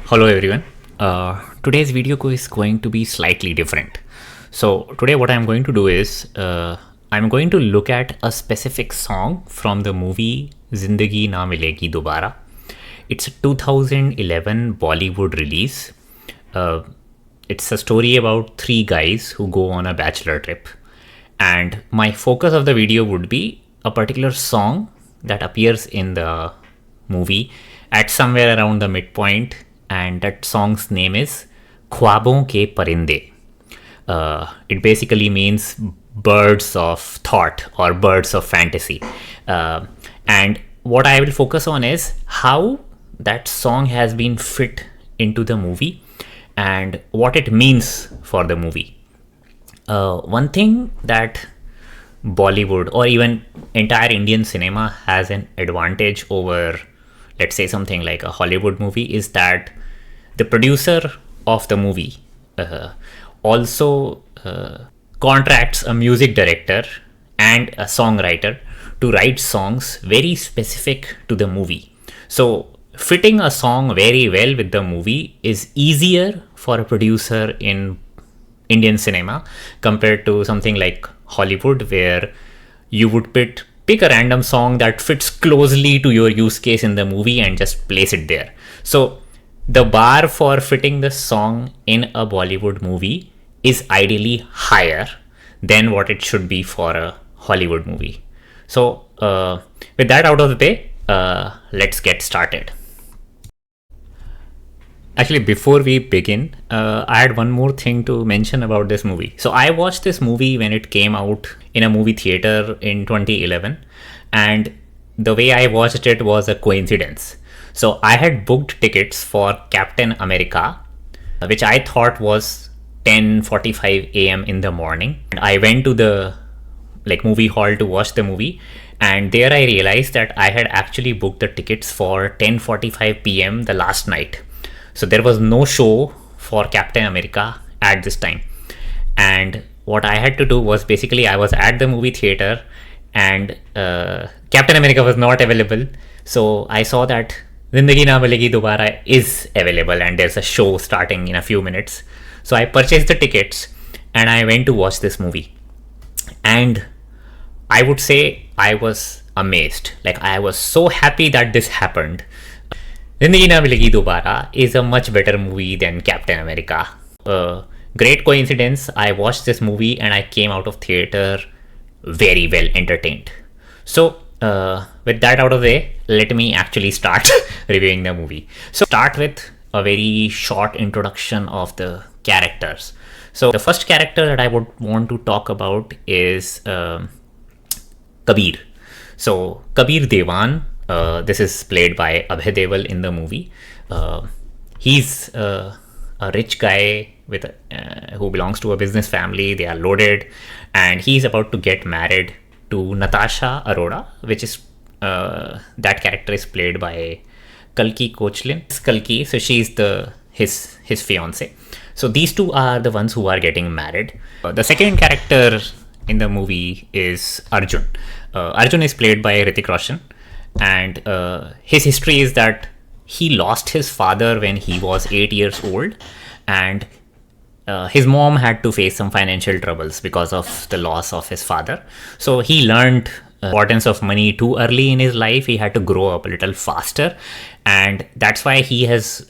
Hello everyone. Today's video is going to be slightly different. So today what I'm going to do is I'm going to look at a specific song from the movie Zindagi Na Milegi Dobara. It's a 2011 Bollywood release. It's a story about three guys who go on a bachelor trip. And my focus of the video would be a particular song that appears in the movie at somewhere around the midpoint, and that song's name is Khaabon Ke Parinday. It basically means birds of thought or birds of fantasy. And what I will focus on is how that song has been fit into the movie and what it means for the movie. One thing that Bollywood or even entire Indian cinema has an advantage over, let's say, something like a Hollywood movie is that the producer of the movie also contracts a music director and a songwriter to write songs very specific to the movie. So fitting a song very well with the movie is easier for a producer in Indian cinema compared to something like Hollywood, where you would pick a random song that fits closely to your use case in the movie and just place it there. So the bar for fitting the song in a Bollywood movie is ideally higher than what it should be for a Hollywood movie. So with that out of the way, let's get started. Actually, before we begin, I had one more thing to mention about this movie. So I watched this movie when it came out in a movie theater in 2011, and the way I watched it was a coincidence. So I had booked tickets for Captain America, which I thought was 10:45 a.m. in the morning. And I went to the movie hall to watch the movie, and there I realized that I had actually booked the tickets for 10:45 p.m. the last night. So there was no show for Captain America at this time. And what I had to do was basically I was at the movie theater and Captain America was not available. So I saw that Zindagi Na Milegi Dobara is available and there's a show starting in a few minutes. So I purchased the tickets and I went to watch this movie. And I would say I was amazed. I was so happy that this happened. Zindagi Na Milegi Dobara is a much better movie than Captain America. Great coincidence, I watched this movie and I came out of theater very well entertained. So with that out of the way, let me actually start reviewing the movie. So start with a very short introduction of the characters. So the first character that I would want to talk about is Kabir. So Kabir Devan, this is played by Abhay Deol in the movie. He's a rich guy with who belongs to a business family. They are loaded, and he's about to get married to Natasha Arora, which is that character is played by Kalki Kochlin. Kalki, so she's his fiance. So these two are the ones who are getting married. The second character in the movie is Arjun. Arjun is played by Hrithik Roshan. And his history is that he lost his father when he was 8 years old, and his mom had to face some financial troubles because of the loss of his father. So he learned importance of money too early in his life. He had to grow up a little faster, and that's why he has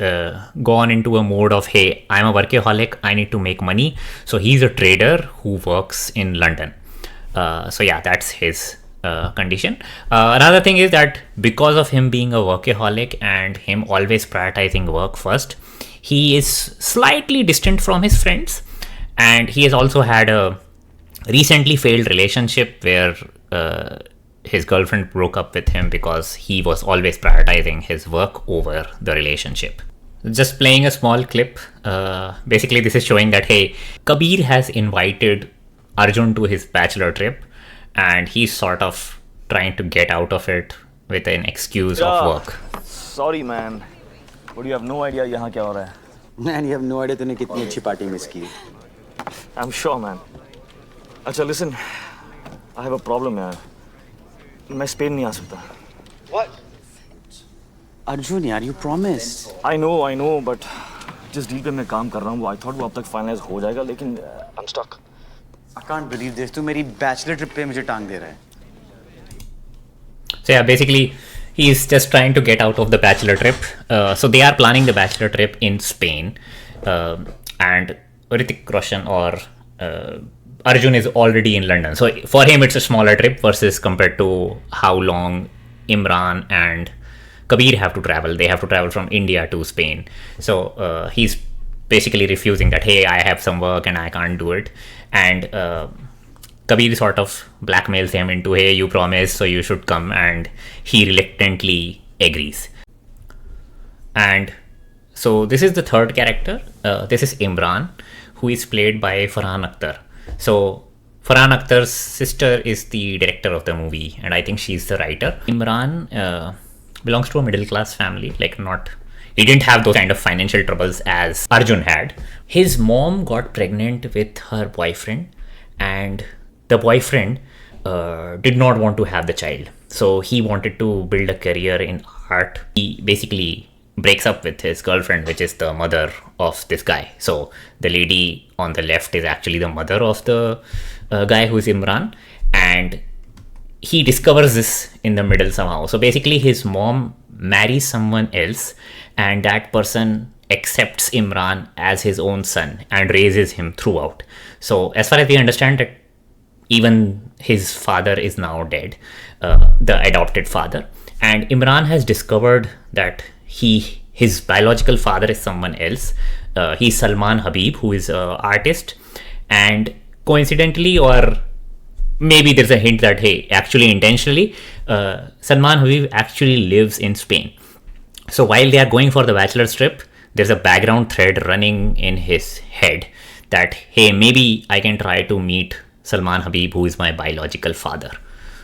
gone into a mode of, hey, I'm a workaholic, I need to make money. So he's a trader who works in London. So yeah, that's his condition. Another thing is that because of him being a workaholic and him always prioritizing work first, he is slightly distant from his friends, and he has also had a recently failed relationship where his girlfriend broke up with him because he was always prioritizing his work over the relationship. Just playing a small clip, basically this is showing that, hey, Kabir has invited Arjun to his bachelor trip, and he's sort of trying to get out of it with an excuse of work. Sorry man, but you have no idea यहाँ क्या हो रहा है. Man, you have no idea तूने कितनी अच्छी party miss की. I'm sure man. अच्छा listen, I have a problem यार. मैं स्पेन नहीं आ सकता. What? Arjun, yaar, you promised. I know, but जिस डील पे मैं काम कर रहा हूँ वो I thought वो अब तक फाइनलाइज हो जाएगा, लेकिन I'm stuck. I can't believe this. तू मेरी बैचलर ट्रिप पे मुझे टांग दे रहा है. So yeah, basically, he's just trying to get out of the bachelor trip. So they are planning the bachelor trip in Spain, and Hrithik Roshan or Arjun is already in London. So for him, it's a smaller trip versus compared to how long Imran and Kabir have to travel. They have to travel from India to Spain. So he's basically refusing that, hey, I have some work and I can't do it. And Kabir sort of blackmails him into, hey, you promised, so you should come, and he reluctantly agrees. And so this is the third character. This is Imran, who is played by Farhan Akhtar. So Farhan Akhtar's sister is the director of the movie, and I think she's the writer. Imran belongs to a middle class family, he didn't have those kind of financial troubles as Arjun had. His mom got pregnant with her boyfriend, and the boyfriend did not want to have the child. So he wanted to build a career in art. He basically breaks up with his girlfriend, which is the mother of this guy. So the lady on the left is actually the mother of the guy who's Imran, and he discovers this in the middle somehow. So basically his mom marries someone else, and that person accepts Imran as his own son and raises him throughout. So as far as we understand that, even his father is now dead, the adopted father, and Imran has discovered that his biological father is someone else. He's Salman Habib, who is an artist, and coincidentally, or maybe there's a hint that, hey, actually intentionally, Salman Habib actually lives in Spain. So while they are going for the bachelor's trip, there's a background thread running in his head that, hey, maybe I can try to meet Salman Habib, who is my biological father.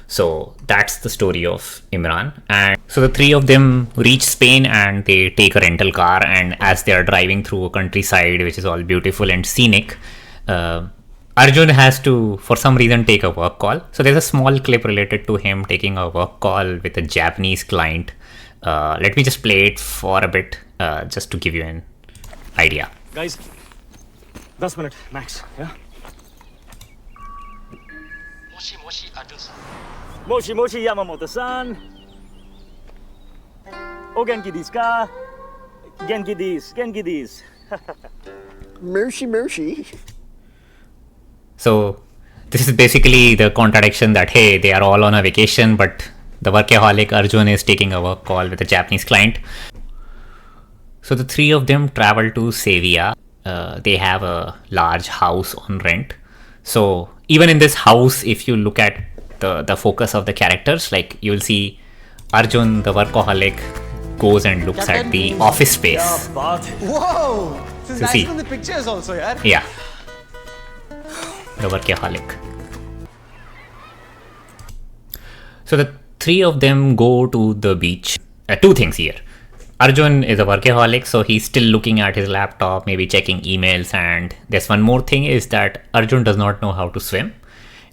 So that's the story of Imran. And so the three of them reach Spain and they take a rental car, and as they are driving through a countryside which is all beautiful and scenic, Arjun has to, for some reason, take a work call. So there's a small clip related to him taking a work call with a Japanese client. Let me just play it for a bit, just to give you an idea. Guys, 10 minutes max, yeah? Moshi Moshi Yamamoto-san. O genki desu ka? Genki desu. Mercy. So this is basically the contradiction that, hey, they are all on a vacation, but the workaholic Arjun is taking a work call with a Japanese client. So the three of them travel to Sevilla. They have a large house on rent. So even in this house, if you look at the focus of the characters, like you'll see Arjun, the workaholic, goes and looks at the office space. Whoa! This is So nice see. from the pictures also, yaar. Yeah, the workaholic. So the three of them go to the beach. Two things here. Arjun is a workaholic, so he's still looking at his laptop, maybe checking emails, and there's one more thing is that Arjun does not know how to swim,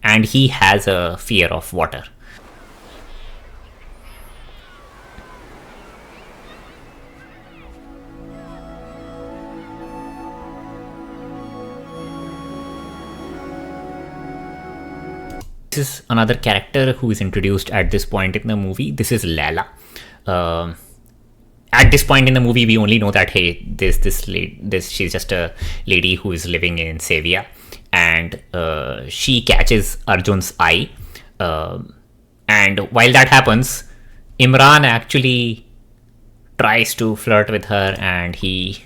and he has a fear of water. This is another character who is introduced at this point in the movie. This is Lala. At this point in the movie, we only know that, hey, she's just a lady who is living in Sevilla, and she catches Arjun's eye. And while that happens, Imran actually tries to flirt with her, and he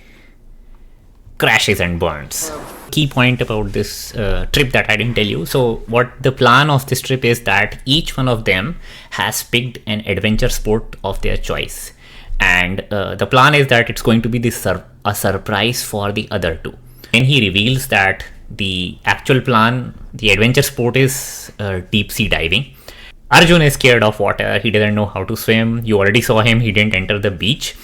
crashes and burns. Key point about this trip that I didn't tell you. So what the plan of this trip is that each one of them has picked an adventure sport of their choice, and the plan is that it's going to be a surprise for the other two. Then he reveals that the actual plan, the adventure sport, is deep sea diving. Arjun is scared of water. He doesn't know how to swim. You already saw him. He didn't enter the beach.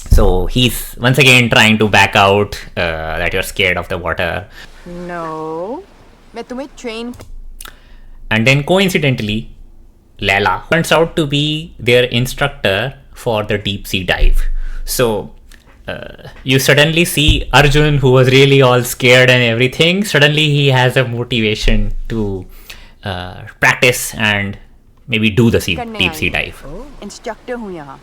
So he's once again trying to back out, that you're scared of the water. No, मैं तुम्हें train. And then coincidentally, Layla turns out to be their instructor for the deep sea dive. So you suddenly see Arjun, who was really all scared and everything, suddenly he has a motivation to practice and maybe do the deep sea dive. Instructor हूँ यहाँ.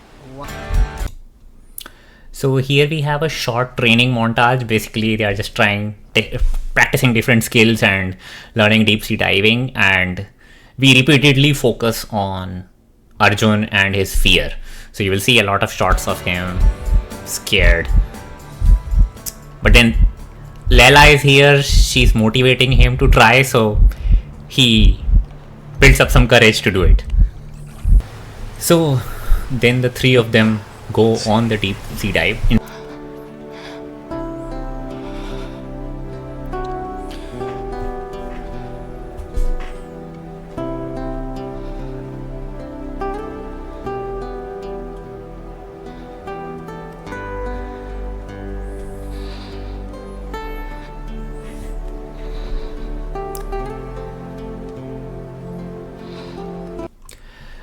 So here we have a short training montage. Basically, they are just practicing different skills and learning deep sea diving, and we repeatedly focus on Arjun and his fear. So you will see a lot of shots of him scared. But then Leila is here, she's motivating him to try, so he builds up some courage to do it. So then the three of them go on the deep sea dive.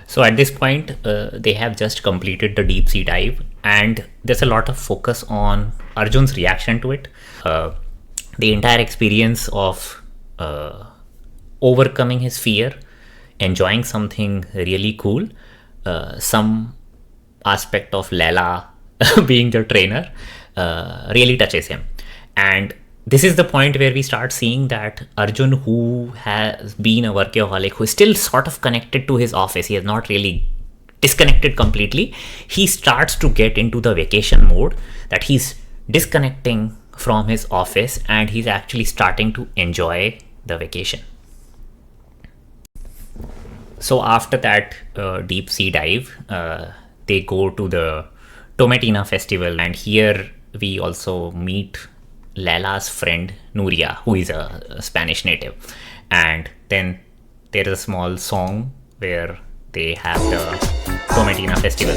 So at this point, they have just completed the deep sea dive, and there's a lot of focus on Arjun's reaction to it. The entire experience of overcoming his fear, enjoying something really cool, some aspect of Leila being the trainer really touches him. And this is the point where we start seeing that Arjun, who has been a workaholic, who is still sort of connected to his office, he has not really disconnected completely, he starts to get into the vacation mode, that he's disconnecting from his office and he's actually starting to enjoy the vacation. So after that deep sea dive, they go to the Tomatina festival, and here we also meet Leila's friend Nuria, who is a Spanish native. And then there is a small song where they have the Tomatina festival.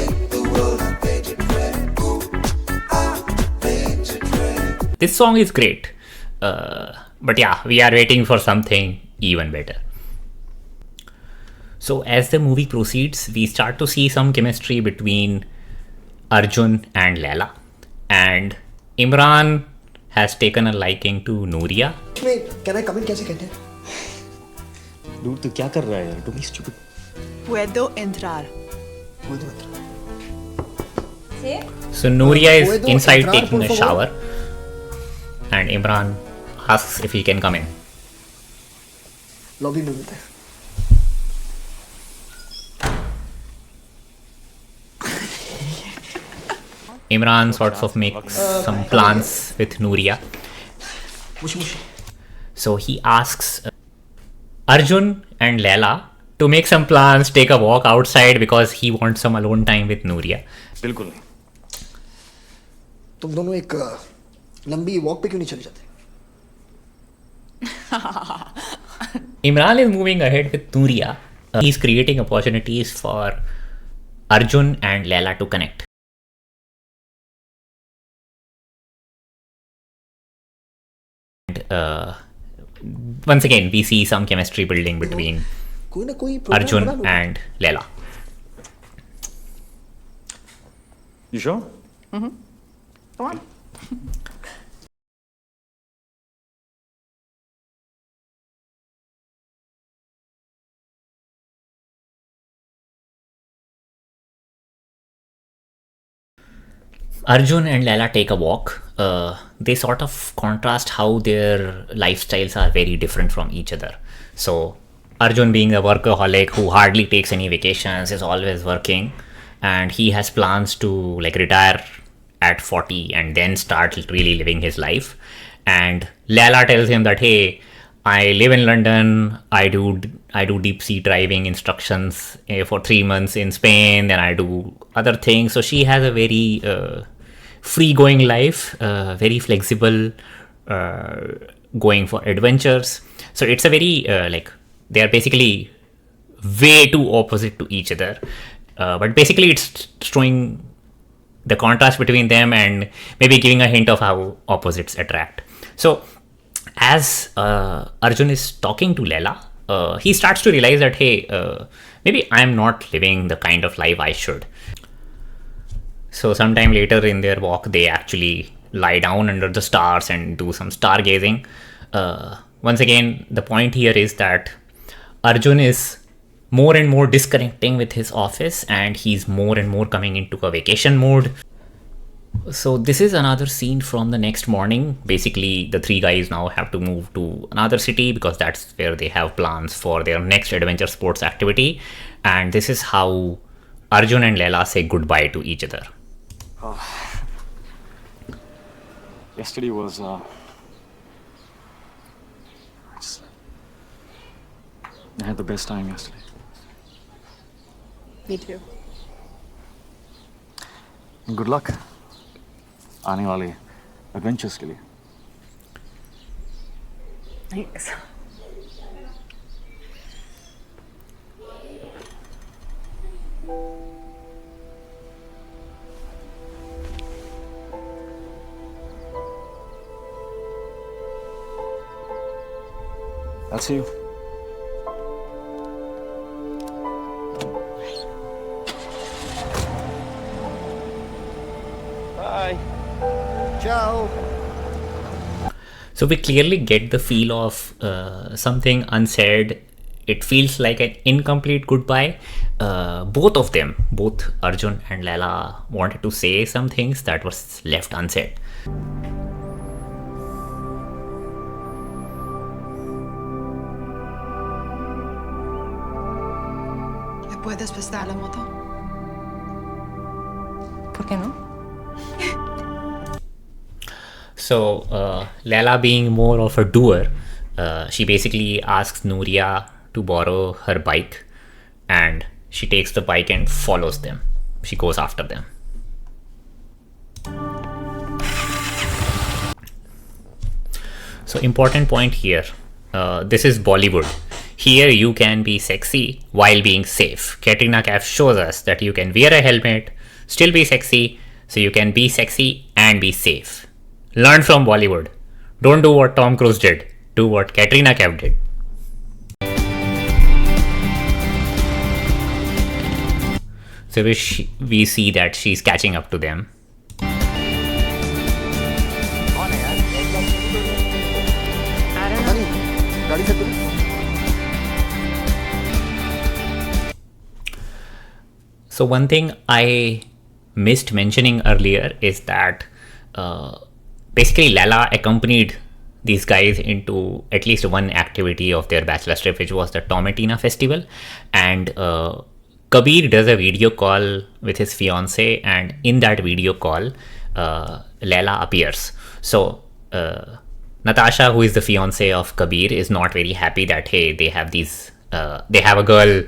This song is great, but yeah, we are waiting for something even better. So as the movie proceeds, we start to see some chemistry between Arjun and Leila, and Imran has taken a liking to Nuria. Wait, can I come in? कैसे कहते हैं? Dude, तू क्या कर रहा है यार? Don't be stupid. Puedo entrar. Puedo entrar. So Nuria is Puedo inside entrar, taking por a favor? shower, and Imran asks if he can come in. Lobby में मिलते हैं. Imran sorts of makes some plans with Nuria. Munshi Munshi. So he asks Arjun and Leila to make some plans, take a walk outside because he wants some alone time with Nuria. बिल्कुल नहीं. तुम दोनों एक लंबी walk पे क्यों नहीं चले जाते? Imran is moving ahead with Nuria. He's creating opportunities for Arjun and Leila to connect. Once again, we see some chemistry building between कोई ना कोई program बना Arjun low. and Leila. You sure? Come on. Arjun and Leila take a walk. They sort of contrast how their lifestyles are very different from each other. So Arjun, being a workaholic who hardly takes any vacations, is always working, and he has plans to like retire at 40 and then start really living his life. And Leila tells him that, hey, I live in London, I do deep sea diving instructions for 3 months in Spain, then I do other things. So she has a very free going life, very flexible, going for adventures. So it's a very like, they are basically way too opposite to each other, but basically it's showing the contrast between them and maybe giving a hint of how opposites attract. So as Arjun is talking to Leila, he starts to realize that, hey, maybe I'm not living the kind of life I should. So sometime later in their walk, they actually lie down under the stars and do some stargazing. Once again, the point here is that Arjun is more and more disconnecting with his office, and he's more and more coming into a vacation mode. So this is another scene from the next morning. Basically, the three guys now have to move to another city because that's where they have plans for their next adventure sports activity. And this is how Arjun and Leila say goodbye to each other. Yesterday was I had the best time yesterday. Me too. Good luck आने वाले adventures के लिए. Thanks. I'll see you. Ciao. So we clearly get the feel of something unsaid. It feels like an incomplete goodbye. Both of them, both Arjun and Leila, wanted to say some things that was left unsaid. ¿Me puedes prestar la moto? ¿Por qué no? So Leila, being more of a doer, she basically asks Nuria to borrow her bike, and she takes the bike and follows them. She goes after them. So important point here, this is Bollywood. Here you can be sexy while being safe. Katrina Kaif shows us that you can wear a helmet, still be sexy, so you can be sexy and be safe. Learn from Bollywood. Don't do what Tom Cruise did. Do what Katrina Kaif did. So we see that she's catching up to them. पता नहीं गाड़ी से तुम So one thing I missed mentioning earlier is that basically Leila accompanied these guys into at least one activity of their bachelor trip, which was the Tomatina festival. And Kabir does a video call with his fiance, and in that video call, Leila appears. So Natasha, who is the fiance of Kabir, is not very happy that hey, they have a girl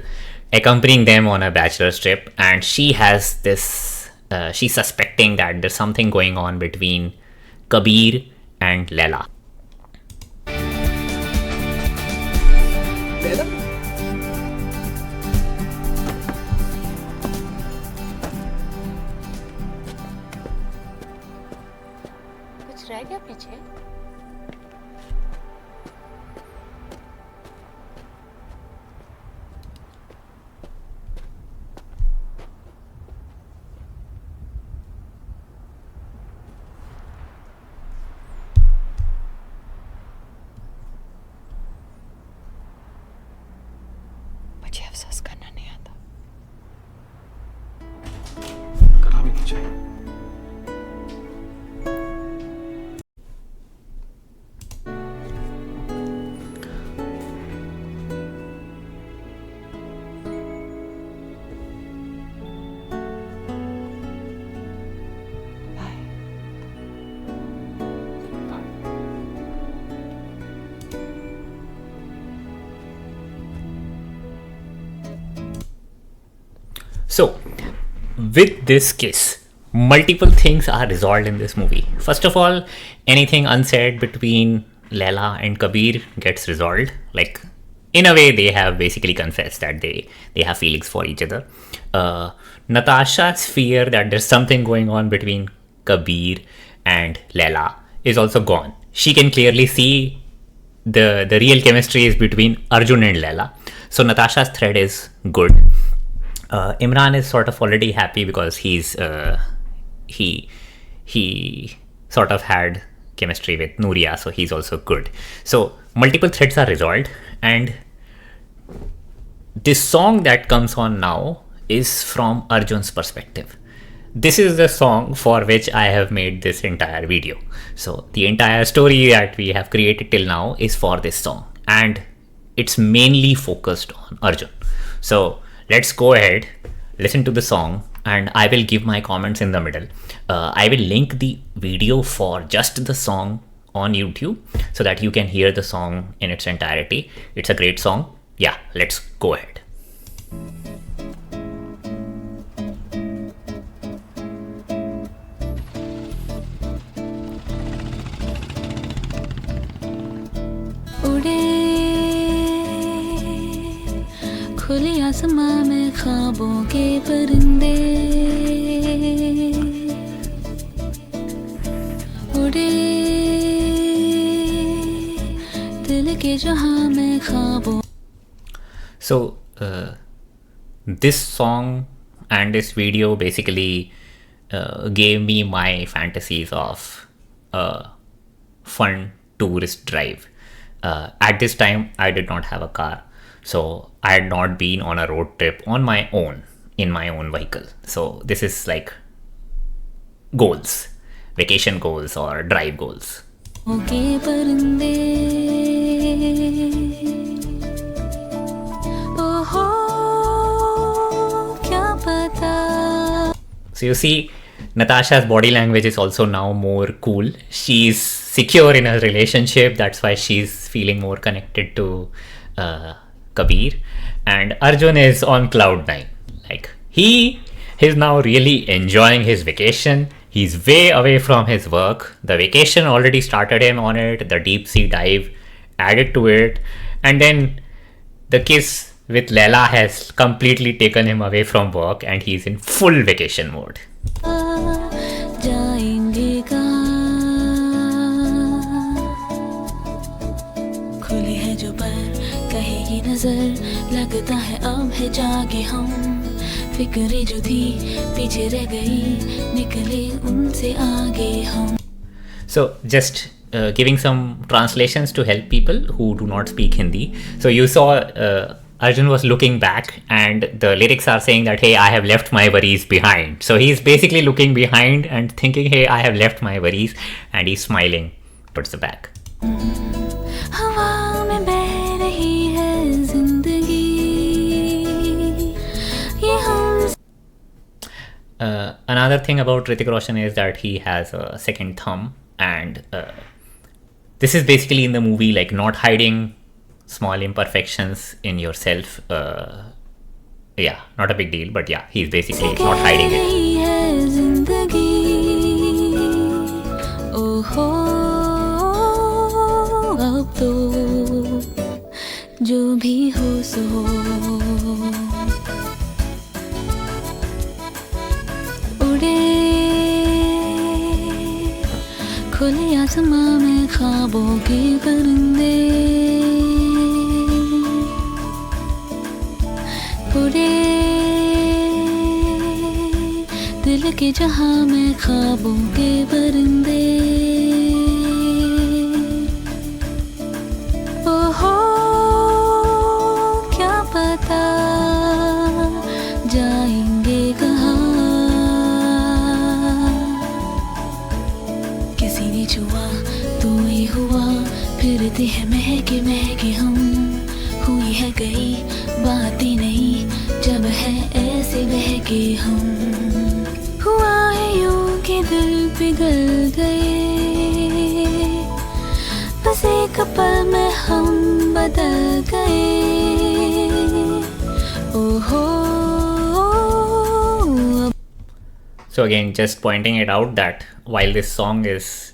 accompanying them on a bachelor's trip, and she has this she's suspecting that there's something going on between Kabir and Leila. लेला कुछ रह गया पीछे? मुझे अफसोस करना नहीं आता. करना भी नहीं चाहिए. So, with this kiss, multiple things are resolved in this movie. First of all, anything unsaid between Leila and Kabir gets resolved. Like, in a way, they have basically confessed that they have feelings for each other. Natasha's fear that there's something going on between Kabir and Leila is also gone. She can clearly see the real chemistry is between Arjun and Leila. So Natasha's thread is good. Imran is sort of already happy because he's he sort of had chemistry with Nuria, so he's also good. So multiple threads are resolved, and this song that comes on now is from Arjun's perspective. This is the song for which I have made this entire video. So the entire story that we have created till now is for this song, and it's mainly focused on Arjun. So let's go ahead, listen to the song, and I will give my comments in the middle. I will link the video for just the song on YouTube so that you can hear the song in its entirety. It's a great song. Yeah, let's go ahead. उड़े खुले आसमां में ख्वाबों के परिंदे उड़े दिल के जहां में ख्वाबों. So this song and this video basically gave me my fantasies of a fun tourist drive. At this time, I did not have a car, so I had not been on a road trip on my own in my own vehicle. So this is like goals, vacation goals or drive goals. के परिंदे ओहो क्या पता. So you see, Natasha's body language is also now more cool. She's secure in her relationship. That's why she's feeling more connected to Kabir. And Arjun is on cloud 9. Like he is now really enjoying his vacation. He's way away from his work. The vacation already started him on it. The deep sea dive added to it. And then the kiss with Leila has completely taken him away from work and he's in full vacation mode. जाएंगे कहाँ खुली है जो पर कहेगी नजर लगता है अब है जागे हम फिक्रें जो थी पीछे रह गई निकले उनसे आगे हम. So just giving some translations to help people who do not speak Hindi. So you saw Arjun was looking back and the lyrics are saying that, hey, I have left my worries behind. So he's basically looking behind and thinking, hey, I have left my worries, and he's smiling towards the back. हवा में बह रही है जिंदगी ये हम. Another thing about Hrithik Roshan is that he has a second thumb, and this is basically in the movie like not hiding small imperfections in yourself. Yeah, not a big deal, but yeah, he's basically not hiding it. ओहो अब तो जो भी हो सो उड़े खुले आसमां में ख्वाबों के परिंदे उड़े दिल के जहां में ख्वाबों के परिंदे ओहो क्या पता जाएंगे कहाँ किसी ने छुआ तू ही हुआ फिरते हैं महके महके हम हुई है गई बात ही नहीं जब है ऐसे बहके हम हुआ है यूं कि दिल पिघल गए बस एक पल में हम बदल गए ओहो. So again, just pointing it out that while this song is,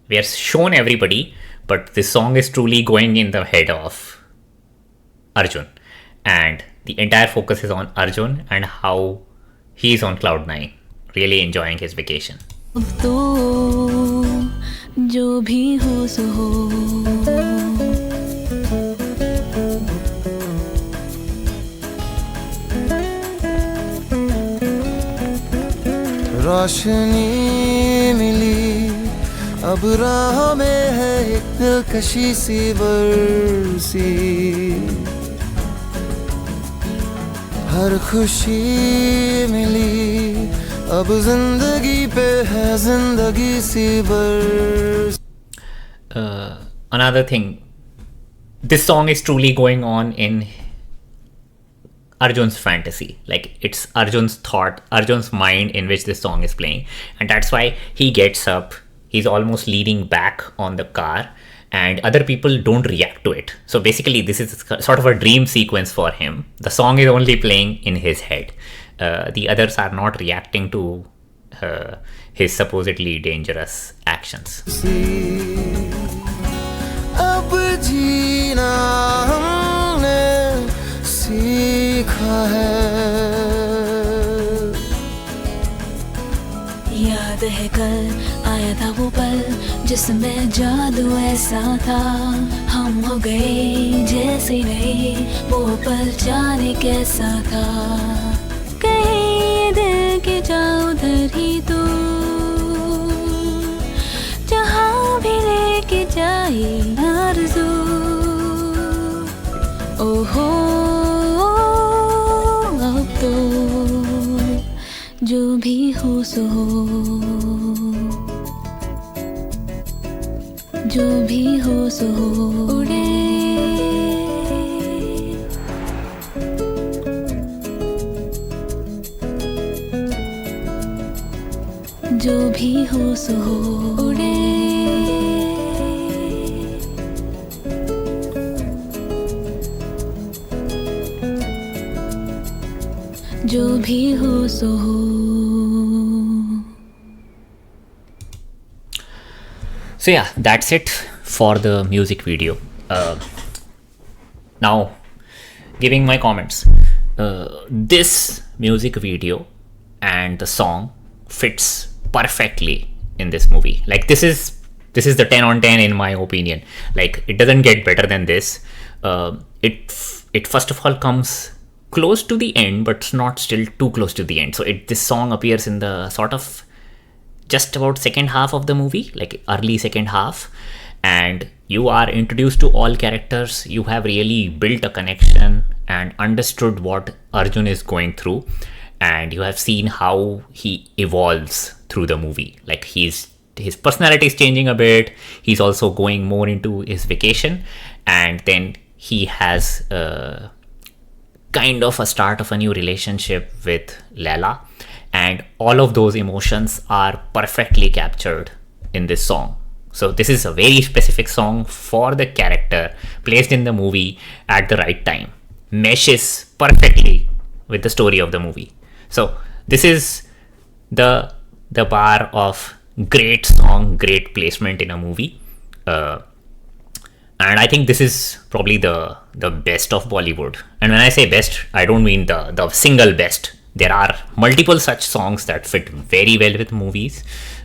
we are shown everybody, but this song is truly going in the head of Arjun, and the entire focus is on Arjun and how he's on cloud 9, really enjoying his vacation. तो जो भी हो सो हो रोशनी मिली अब राह में है एक दिलकशी सी बरसी हर खुशी मिली अब जिंदगी पे है जिंदगी सी बरसी. Another thing, this song is truly going on in Arjun's fantasy. Like, it's Arjun's thought, Arjun's mind in which this song is playing. And that's why he gets up, he's almost leaning back on the car, and other people don't react to it. So basically, this is sort of a dream sequence for him. The song is only playing in his head. The others are not reacting to his supposedly dangerous actions. अब जीना हमने सीखा है. याद है कल आया था वो पल जिसमें जादू ऐसा था हम हो गए जैसे नए वो पल जाने कैसा था कहीं दिल के जाओ उधर ही तू जहाँ भी लेके जाए आरज़ू ओहो अब तो जो भी हो सो हो जो भी हो सो हो उड़े जो भी हो सो हो उड़े जो भी हो सो हो. So yeah, that's it for the music video. Now, giving my comments. This music video and the song fits perfectly in this movie. Like, this is the 10 on 10 in my opinion. Like, it doesn't get better than this. It first of all comes close to the end, but it's not still too close to the end. So this song appears in the sort of just about second half of the movie, like early second half, and you are introduced to all characters. You have really built a connection and understood what Arjun is going through, and you have seen how he evolves through the movie. Like, his personality is changing a bit. He's also going more into his vacation, and then he has kind of a start of a new relationship with Leila, and all of those emotions are perfectly captured in this song. So this is a very specific song for the character, placed in the movie at the right time, meshes perfectly with the story of the movie. So this is the bar of great song, great placement in a movie. And I think this is probably the best of Bollywood. And when I say best, I don't mean the single best. There are multiple such songs that fit very well with movies.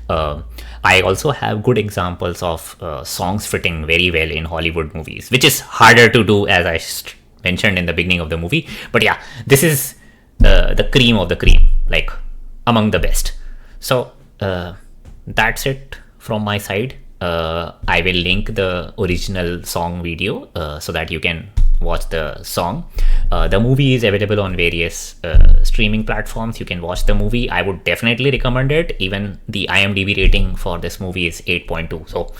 I also have good examples of songs fitting very well in Hollywood movies, which is harder to do, as I mentioned in the beginning of the movie. But yeah, this is the cream of the cream, like among the best. So that's it from my side. I will link the original song video so that you can watch the song. The movie is available on various streaming platforms. You can watch the movie. I would definitely recommend it. Even the IMDb rating for this movie is 8.2. So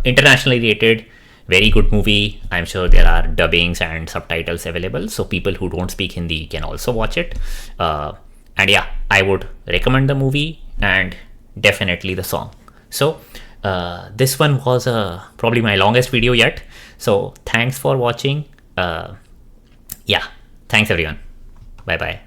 internationally rated, very good movie. I'm sure there are dubbings and subtitles available, so people who don't speak Hindi can also watch it. And yeah, I would recommend the movie and definitely the song. So this one was probably my longest video yet. So thanks for watching. Yeah, thanks everyone. Bye bye.